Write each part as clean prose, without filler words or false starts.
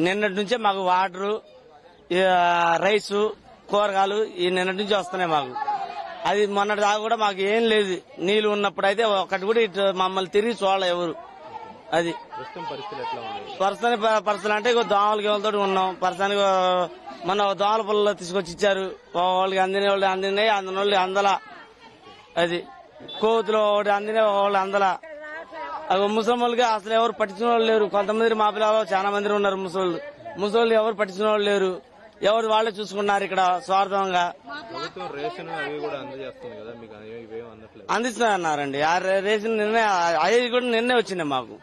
నిన్నటి నుంచే మాకు వాటరు, రైసు, కూరగాయలు ఈ నిన్నటి నుంచి వస్తున్నాయి మాకు. అది మొన్నటి దాకా కూడా మాకు ఏం లేదు. నీళ్లు ఉన్నప్పుడు అయితే ఒకటి కూడా ఇటు మమ్మల్ని తిరిగి చూడాలి ఎవరు. అది పరిస్థితులు అంటే దోమలకి ఎవరితో ఉన్నాం. ప్రస్తుతానికి మొన్న దోమల పుల్లలో తీసుకొచ్చి ఇచ్చారు. వాళ్ళకి అందిన వాళ్ళు అందినాయి, అందిన వాళ్ళు అందలా. అది కోతులు ఒకటి అందిన వాళ్ళు అందలా. ముసలి వాళ్ళకి అసలు ఎవరు పట్టించిన వాళ్ళు లేరు. కొంతమంది మా పిల్లలు చాలా మంది ఉన్నారు. ముసలి ఎవరు పట్టించిన వాళ్ళు లేరు. ఎవరు వాళ్ళే చూసుకున్నారు ఇక్కడ స్వార్థంగా. అందిస్తున్నారన్నారండి. ఆ రేషన్ నిన్నే అవి కూడా నిన్నే వచ్చింది మాకు.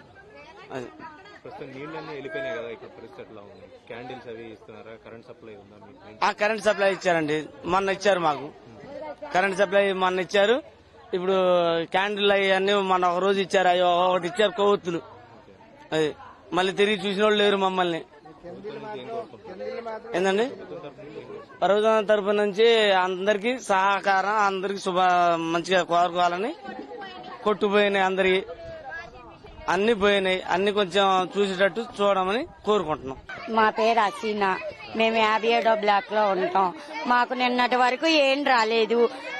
కరెంట్ సప్లై ఇచ్చారండి. మొన్న ఇచ్చారు మాకు కరెంట్ సప్లై మొన్న ఇచ్చారు. ఇప్పుడు క్యాండిల్ అన్ని మొన్న ఒక రోజు ఇచ్చారు. అవి ఒకటి ఇచ్చారు కొవ్వొత్తులు. అది మళ్ళీ తిరిగి చూసిన వాళ్ళు లేరు మమ్మల్ని. ఏందండి ప్రభుత్వం తరఫు నుంచి అందరికి సహకారం, అందరికి మంచిగా కోరుకోవాలని. కొట్టుపోయినాయి అందరికి, అన్ని పోయినాయి. అన్ని కొంచెం చూసేటట్టు చూడమని కోరుకుంటున్నాం. మా పేరు హసీనా. మేము 57వ బ్లాక్ లో ఉంటాం. మాకు నిన్నటి వరకు ఏం రాలేదు.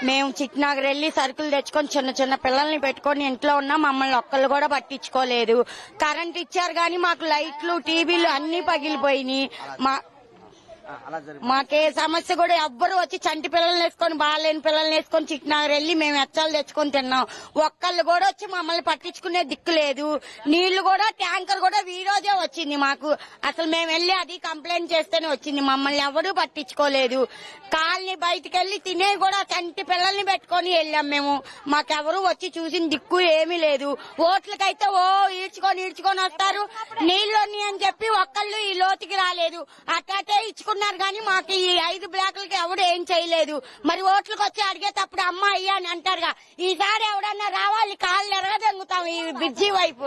మేము చిట్నగర్ వెళ్లి సరుకులు తెచ్చుకొని చిన్న చిన్న పిల్లల్ని పెట్టుకొని ఇంట్లో ఉన్నా. మమ్మల్ని ఒక్కళ్ళు కూడా పట్టించుకోలేదు. కరెంట్ ఇచ్చారు గాని మాకు లైట్లు, టీవీలు అన్ని పగిలిపోయినాయి. మాకే సమస్య కూడా ఎవ్వరు వచ్చి చంటి పిల్లల్ని వేసుకొని, బాగాలేని పిల్లల్ని వేసుకొని చిట్నగర్ వెళ్లి మేము ఎచ్చాలు తెచ్చుకొని తిన్నాం. ఒక్కళ్ళు కూడా వచ్చి మమ్మల్ని పట్టించుకునే దిక్కు లేదు. నీళ్లు కూడా ట్యాంకర్ కూడా ఈ రోజే వచ్చింది మాకు. అసలు మేము వెళ్లి అది కంప్లైంట్ చేస్తేనే వచ్చింది. మమ్మల్ని ఎవరూ పట్టించుకోలేదు. కాలనీ బయటికి వెళ్లి తినే కూడా చంటి పిల్లల్ని పెట్టుకొని వెళ్ళాం మేము. మాకెవరూ వచ్చి చూసిన దిక్కు ఏమీ లేదు. ఓట్లకైతే ఈడ్చుకొని వస్తారు. నీళ్లు అని చెప్పి ఒక్కళ్ళు ఈ లోతుకి రాలేదు. అట్టే ఇచ్చుకున్నారు కానీ మాకు ఈ 5 బ్లాకులకి ఎవడు ఏం చేయలేదు. మరి ఓట్లకు వచ్చి అడిగేటప్పుడు అమ్మ అయ్యా అని అంటారుగా. ఈసారి ఎవడన్నా రావాలి, కాళ్ళు ఎరగదెంగుతాం ఈ బిజీ వైపు.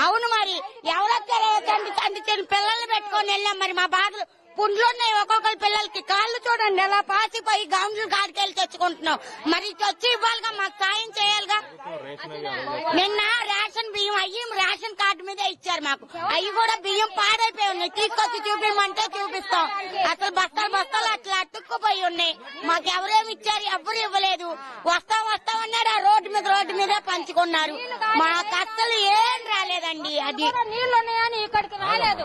అవును, మరి ఎవరొచ్చారో తండ్రి పిల్లల్ని పెట్టుకొని వెళ్ళాం. మరి మా బాధలు పుండ్లున్నాయి. ఒక్కొక్కరి పిల్లలకి కాళ్ళు చూడండి ఎలా పాసిపోయి గౌన్లు కాడికెళ్ళి తెచ్చుకుంటున్నాం. మరి వచ్చి ఇవ్వాలిగా, మాకు సాయం చేయాలిగా. నిన్న రేషన్ బియ్యం రేషన్ కార్డు మీదే ఇచ్చారు మాకు. అవి కూడా బియ్యం పాడైపోయి ఉన్నాయి. తీసుకొచ్చి చూపించమంటే చూపిస్తాం. అసలు బస్తాలు అట్లా అతుక్కుపోయి ఉన్నాయి. మాకు ఎవరేమి ఇచ్చారు? ఎవ్వరు ఇవ్వలేదు. వస్తామన్నారు. ఆ రోడ్డు మీద పంచుకున్నారు. మాకు అసలు ఏం రాలేదండి. అది నీళ్లు ఉన్నాయని ఇక్కడికి రాలేదు.